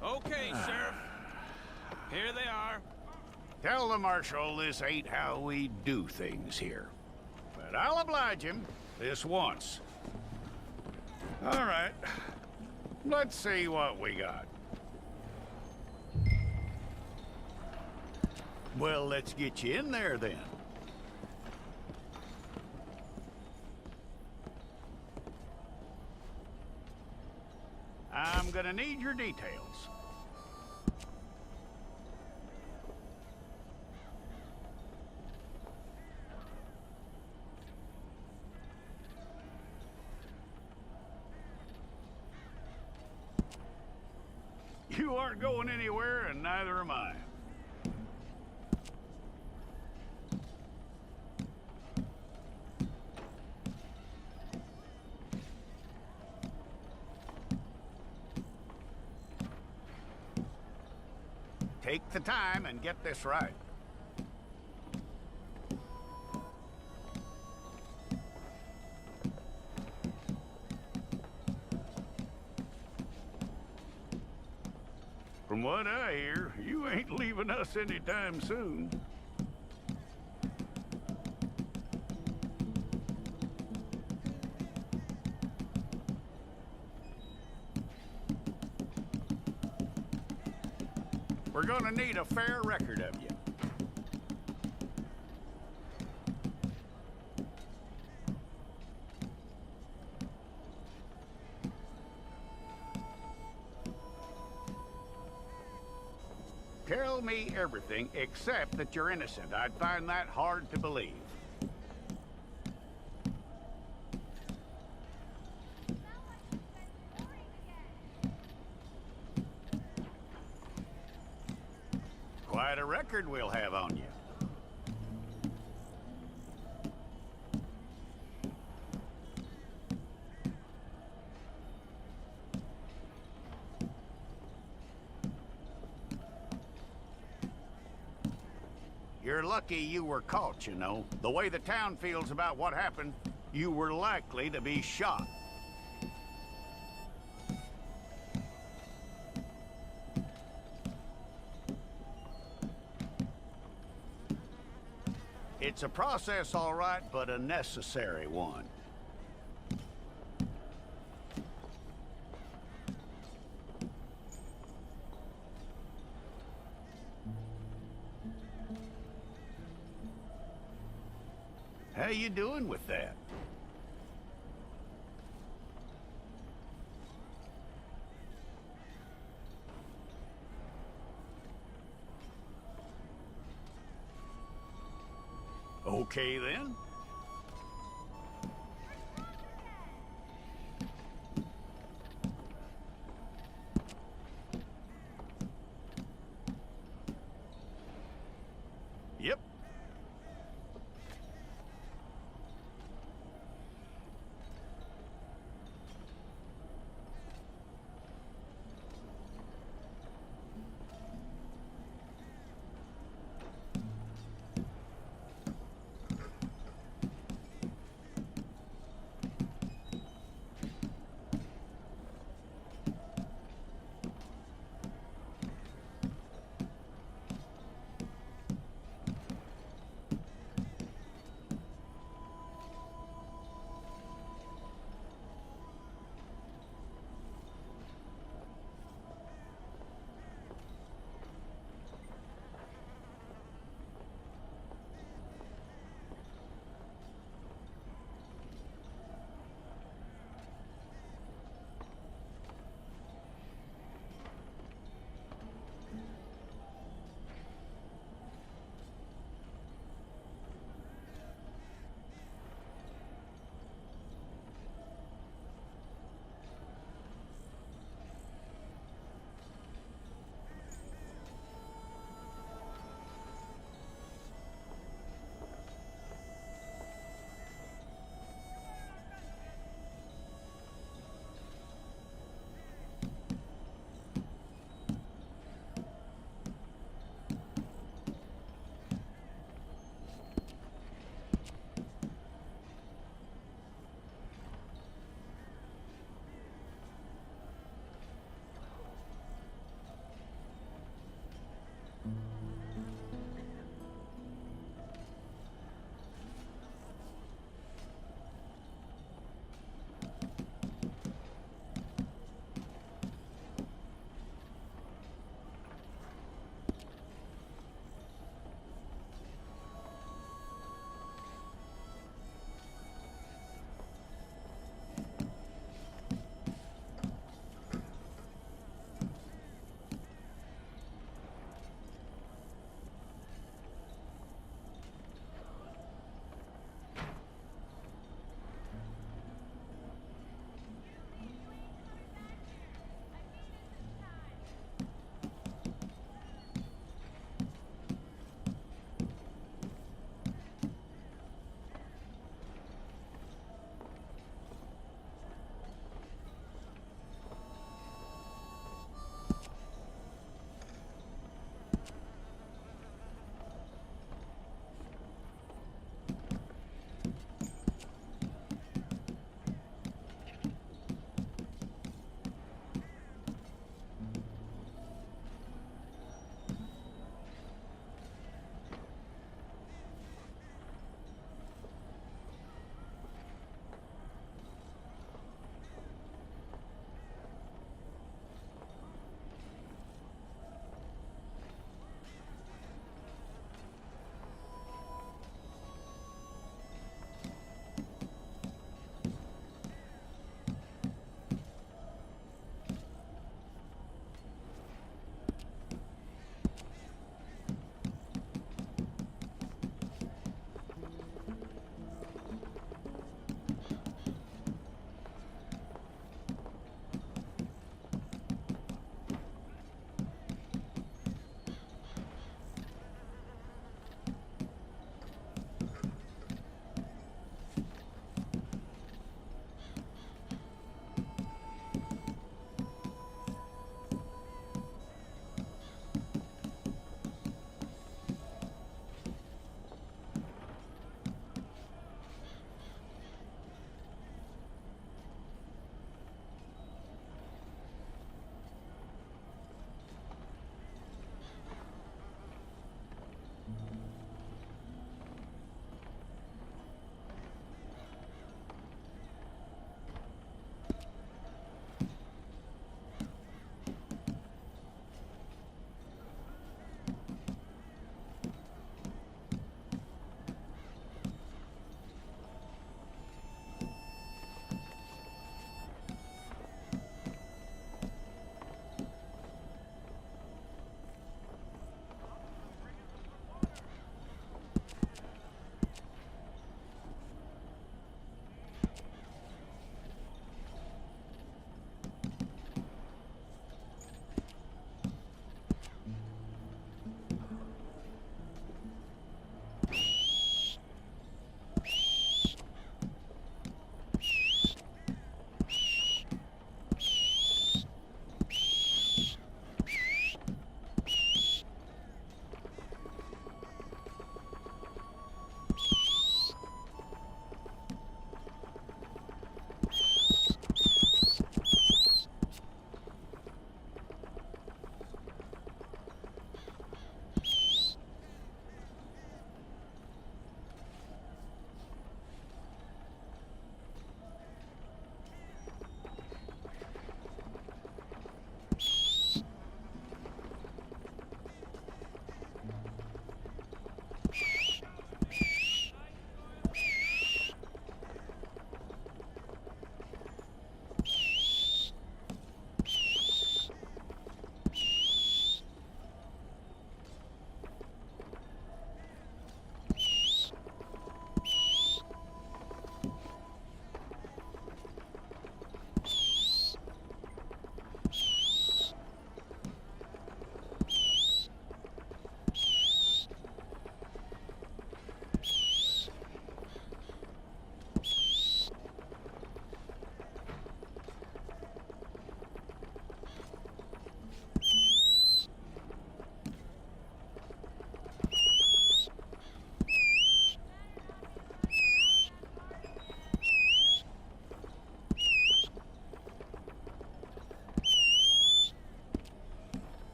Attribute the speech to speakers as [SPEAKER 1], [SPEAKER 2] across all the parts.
[SPEAKER 1] Okay, Sheriff. Here they are.
[SPEAKER 2] Tell the Marshal this ain't how we do things here. But I'll oblige him this once. All right. Let's see what we got. Well, let's get you in there then. I'm gonna need your details. You aren't going anywhere, and neither am I. Take the time and get this right. From what I hear, you ain't leaving us anytime soon. We're gonna need a fair record of you. Tell me everything except that you're innocent. I'd find that hard to believe. Quite a record we'll have on you. You're lucky you were caught, you know. The way the town feels about what happened, you were likely to be shot. It's a process, all right, but a necessary one. How you doing with that? Okay, then. Yep.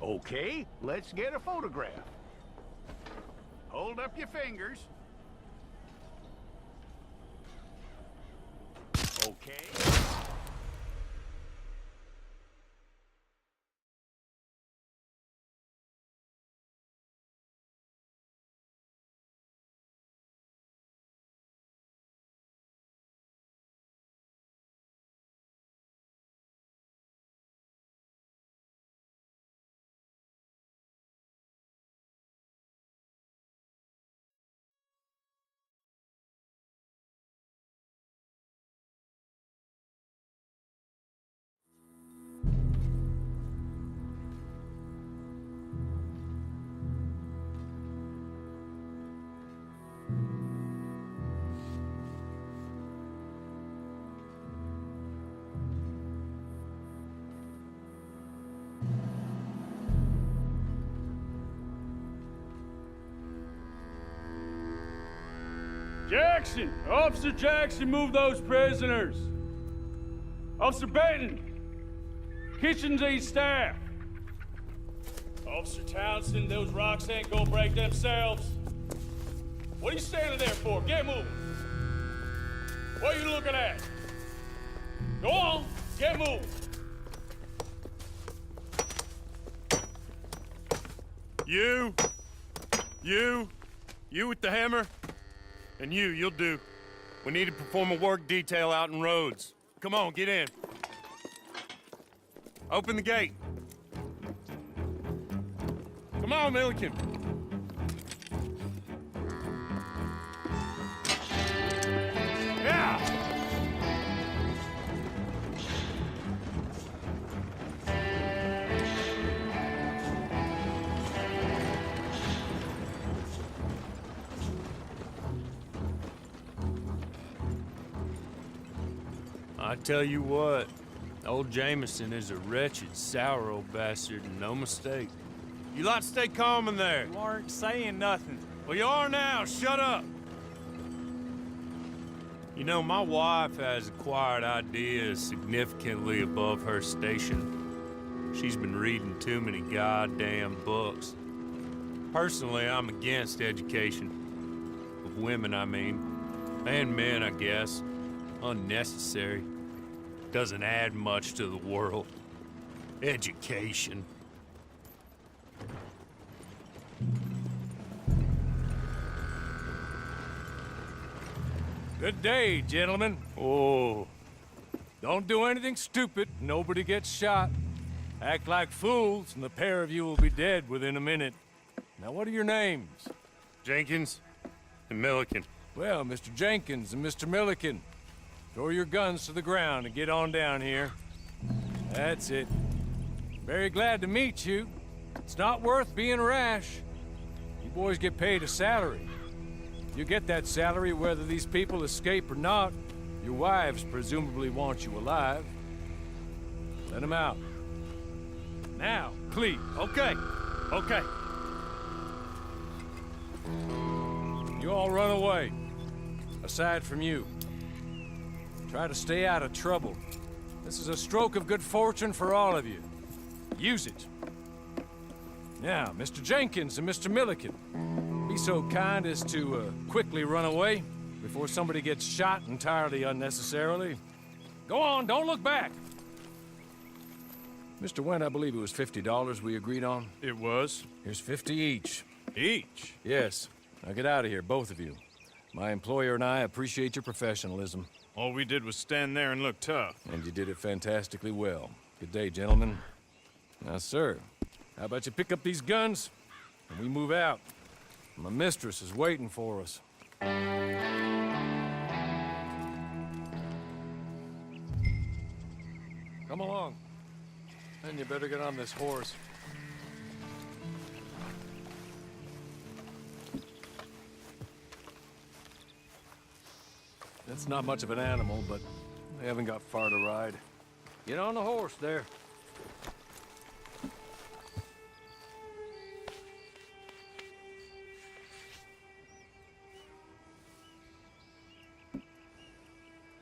[SPEAKER 2] Okay, let's get a photograph. Hold up your fingers. Okay.
[SPEAKER 3] Jackson! Officer Jackson, move those prisoners! Officer Benton! Kitchens aid staff! Officer Townsend, those rocks ain't gonna break themselves. What are you standing there for? Get moving! What are you looking at? Go on, get moving!
[SPEAKER 4] You with the hammer? And you'll do. We need to perform a work detail out in Rhodes. Come on, get in. Open the gate. Come on, Milliken. Yeah! I tell you what, old Jameson is a wretched, sour old bastard, and no mistake. You lot stay calm in there.
[SPEAKER 1] You aren't saying nothing.
[SPEAKER 4] Well, you are now. Shut up. You know, my wife has acquired ideas significantly above her station. She's been reading too many goddamn books. Personally, I'm against education. Of women, I mean. And men, I guess. Unnecessary. Doesn't add much to the world. Education.
[SPEAKER 3] Good day, gentlemen.
[SPEAKER 4] Oh.
[SPEAKER 3] Don't do anything stupid. Nobody gets shot. Act like fools, and the pair of you will be dead within a minute. Now, what are your names?
[SPEAKER 4] Jenkins and Milliken.
[SPEAKER 3] Well, Mr. Jenkins and Mr. Milliken, throw your guns to the ground and get on down here. That's it. Very glad to meet you. It's not worth being rash. You boys get paid a salary. You get that salary whether these people escape or not. Your wives presumably want you alive. Let them out. Now, please.
[SPEAKER 4] Okay. Okay.
[SPEAKER 3] You all run away. Aside from you. Try to stay out of trouble. This is a stroke of good fortune for all of you. Use it. Now, Mr. Jenkins and Mr. Milliken, be so kind as to quickly run away before somebody gets shot entirely unnecessarily. Go on, don't look back. Mr. Wendt, I believe it was $50 we agreed on.
[SPEAKER 4] It was.
[SPEAKER 3] Here's 50 each.
[SPEAKER 4] Each?
[SPEAKER 3] Yes. Now get out of here, both of you. My employer and I appreciate your professionalism.
[SPEAKER 4] All we did was stand there and look tough.
[SPEAKER 3] And you did it fantastically well. Good day, gentlemen. Now, sir, how about you pick up these guns and we move out? My mistress is waiting for us. Come along. And you better get on this horse. It's not much of an animal, but they haven't got far to ride. Get on the horse there.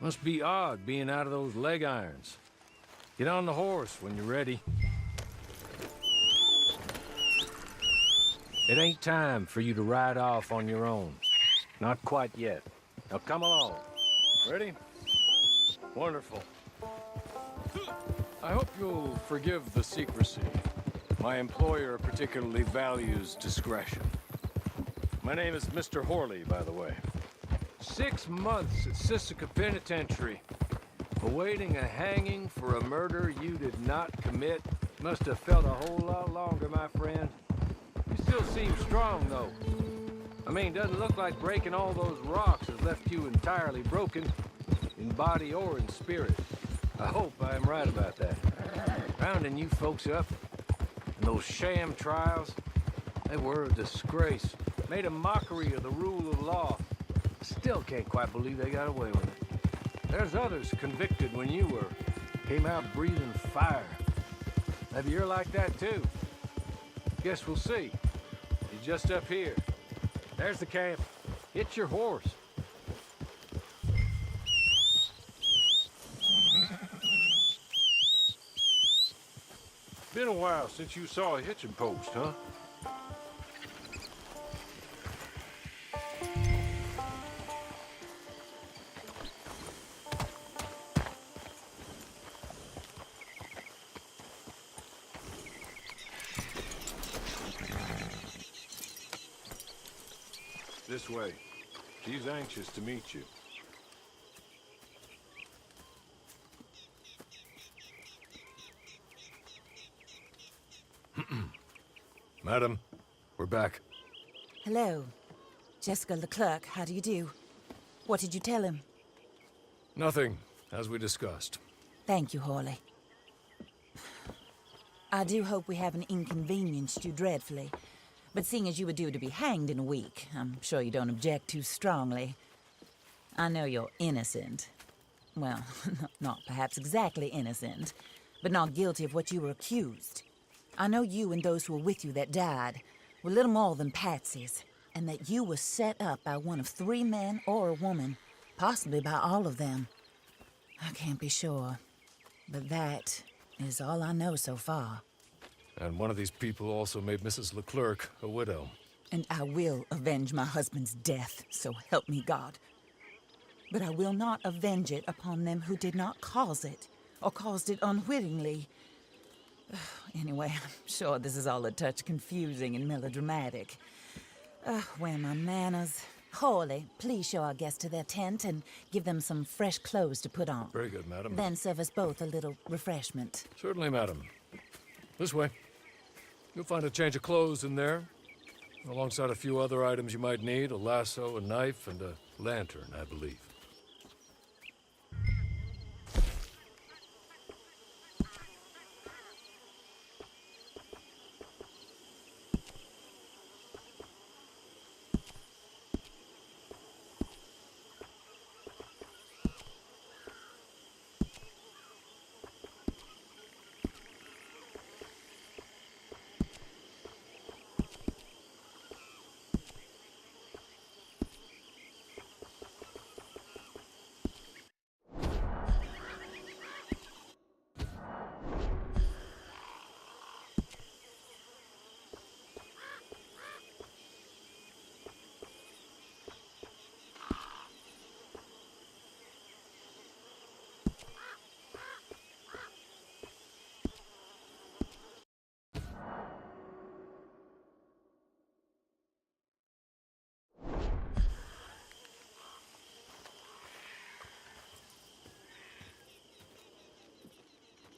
[SPEAKER 3] Must be odd being out of those leg irons. Get on the horse when you're ready. It ain't time for you to ride off on your own. Not quite yet. Now come along. Ready? Wonderful. I hope you'll forgive the secrecy. My employer particularly values discretion. My name is Mr. Horley, by the way. 6 months at Sisika Penitentiary, awaiting a hanging for a murder you did not commit. Must have felt a whole lot longer, my friend. You still seem strong, though. I mean, doesn't look like breaking all those rocks has left you entirely broken, in body or in spirit. I hope I am right about that. Rounding you folks up, and those sham trials, they were a disgrace. Made a mockery of the rule of law. Still can't quite believe they got away with it. There's others convicted when you were. Came out breathing fire. Maybe you're like that too. Guess we'll see. He's just up here. There's the camp. Hit your horse. Been a while since you saw a hitching post, huh? This way. She's anxious to meet you. Madam, we're back.
[SPEAKER 5] Hello. Jessica Leclerc, how do you do? What did you tell him?
[SPEAKER 3] Nothing, as we discussed.
[SPEAKER 5] Thank you, Horley. I do hope we haven't inconvenienced you dreadfully. But seeing as you were due to be hanged in a week, I'm sure you don't object too strongly. I know you're innocent. Well, not perhaps exactly innocent, but not guilty of what you were accused. I know you and those who were with you that died were little more than patsies, and that you were set up by one of 3 men or a woman, possibly by all of them. I can't be sure, but that is all I know so far.
[SPEAKER 3] And one of these people also made Mrs. Leclerc a widow.
[SPEAKER 5] And I will avenge my husband's death, so help me God. But I will not avenge it upon them who did not cause it, or caused it unwittingly. Anyway, I'm sure this is all a touch confusing and melodramatic. Where are my manners? Horley, please show our guests to their tent and give them some fresh clothes to put on.
[SPEAKER 3] Very good, madam.
[SPEAKER 5] Then serve us both a little refreshment.
[SPEAKER 3] Certainly, madam. This way. You'll find a change of clothes in there, alongside a few other items you might need, a lasso, a knife, and a lantern, I believe.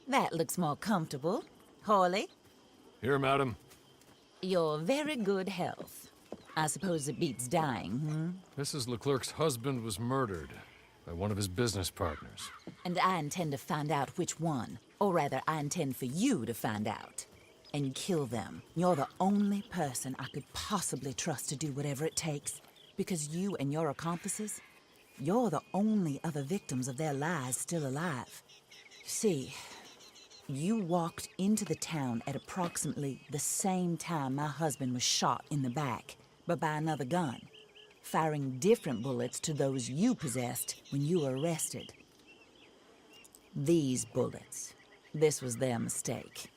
[SPEAKER 5] That looks more comfortable. Horley,
[SPEAKER 3] Here, madam.
[SPEAKER 5] your very good health. I suppose it beats dying,
[SPEAKER 3] Mrs. Leclerc's husband was murdered by one of his business partners.
[SPEAKER 5] And I intend to find out which one. Or rather, I intend for you to find out. And kill them. You're the only person I could possibly trust to do whatever it takes. Because you and your accomplices, you're the only other victims of their lies still alive. You see, you walked into the town at approximately the same time my husband was shot in the back, but by another gun, firing different bullets to those you possessed when you were arrested. These bullets, this was their mistake.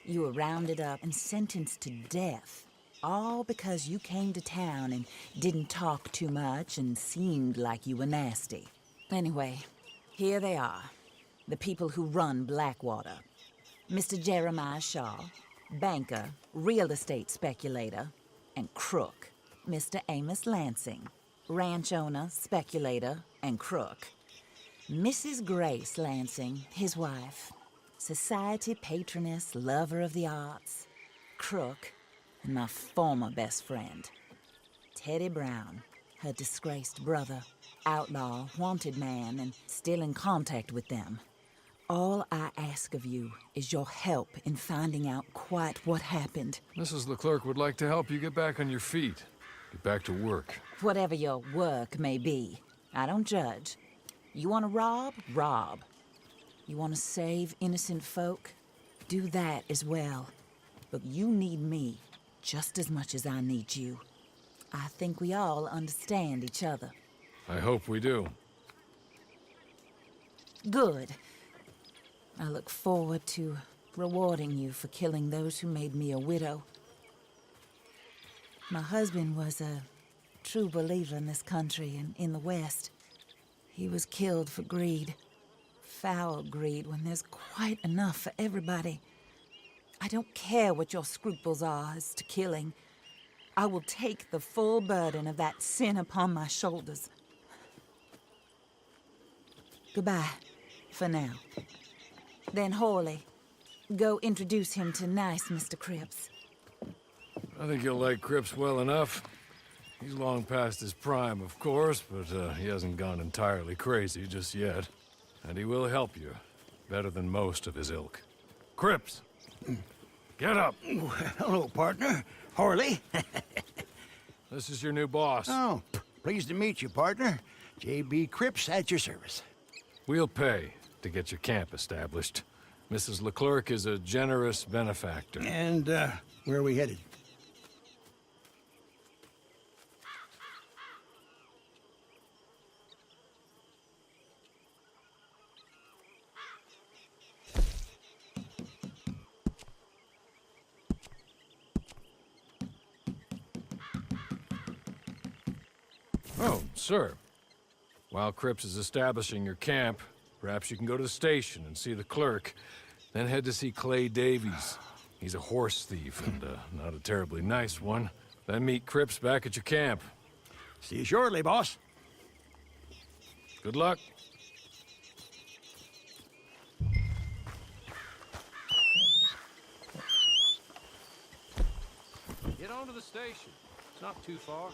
[SPEAKER 5] You were rounded up and sentenced to death All because you came to town and didn't talk too much and seemed like you were nasty. Anyway, here they are. The people who run Blackwater. Mr. Jeremiah Shaw, banker, real estate speculator, and crook. Mr. Amos Lansing, ranch owner, speculator, and crook. Mrs. Grace Lansing, his wife, society patroness, lover of the arts, crook, and my former best friend. Teddy Brown, her disgraced brother, outlaw, wanted man, and still in contact with them. All I ask of you is your help in finding out quite what happened.
[SPEAKER 3] Mrs. Leclerc would like to help you get back on your feet. Get back to work.
[SPEAKER 5] Whatever your work may be, I don't judge. You want to rob? Rob. You want to save innocent folk? Do that as well. But you need me just as much as I need you. I think we all understand each other.
[SPEAKER 3] I hope we do.
[SPEAKER 5] Good. I look forward to rewarding you for killing those who made me a widow. My husband was a true believer in this country and in the West. He was killed for greed. Foul greed when there's quite enough for everybody. I don't care what your scruples are as to killing. I will take the full burden of that sin upon my shoulders. Goodbye, for now. Then Horley, go introduce him to nice Mr. Cripps.
[SPEAKER 3] I think you'll like Cripps well enough. He's long past his prime, of course, but he hasn't gone entirely crazy just yet. And he will help you, better than most of his ilk. Cripps! Get up!
[SPEAKER 6] Hello, partner. Horley.
[SPEAKER 3] This is your new boss.
[SPEAKER 6] Oh, pleased to meet you, partner. J.B. Cripps at your service.
[SPEAKER 3] We'll pay to get your camp established. Mrs. Leclerc is a generous benefactor.
[SPEAKER 6] And, where are we headed?
[SPEAKER 3] Oh, sir. While Cripps is establishing your camp, perhaps you can go to the station and see the clerk, then head to see Clay Davies. He's a horse thief, and not a terribly nice one. Then meet Cripps back at your camp.
[SPEAKER 6] See you shortly, boss.
[SPEAKER 3] Good luck.
[SPEAKER 4] Get on to the station. It's not too far.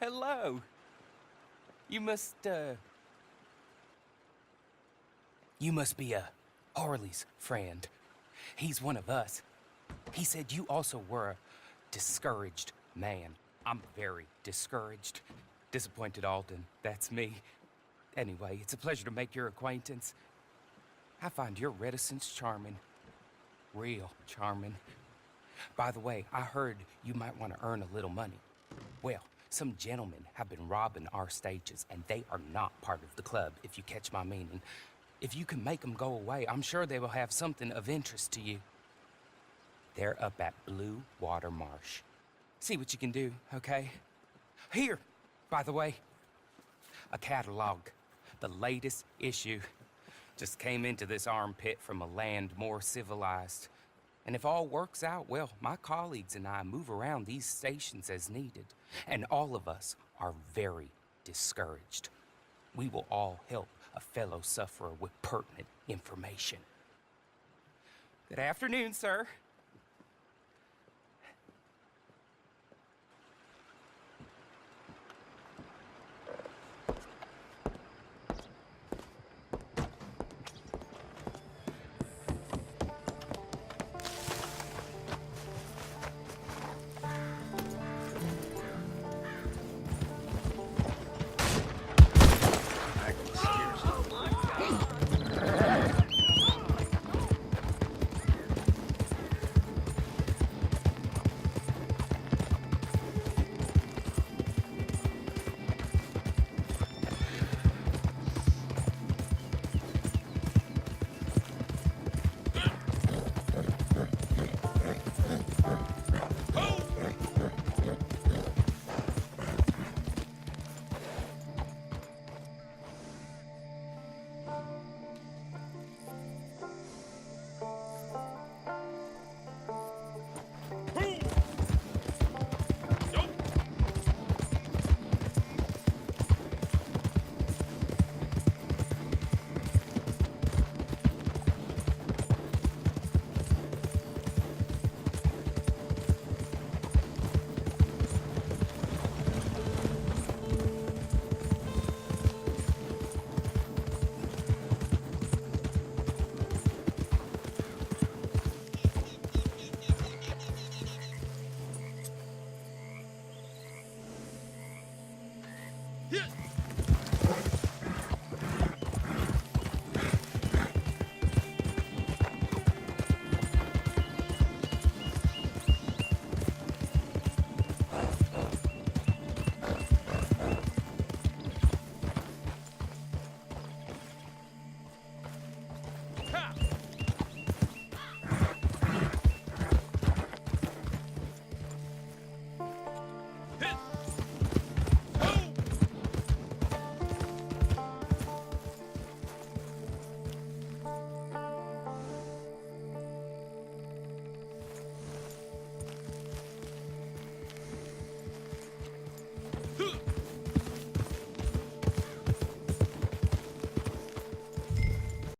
[SPEAKER 7] hello. You must be Harley's friend. He's one of us. He said you also were a discouraged man. I'm very discouraged. Disappointed Alden, that's me. Anyway, it's a pleasure to make your acquaintance. I find your reticence charming. Real charming. By the way, I heard you might want to earn a little money. Well, some gentlemen have been robbing our stages, and they are not part of the club, if you catch my meaning. If you can make them go away, I'm sure they will have something of interest to you. They're up at Blue Water Marsh. See what you can do, okay? Here, by the way, a catalog. The latest issue. Just came into this armpit from a land more civilized. And if all works out, well, my colleagues and I move around these stations as needed. And all of us are very discouraged. We will all help a fellow sufferer with pertinent information. Good afternoon, sir.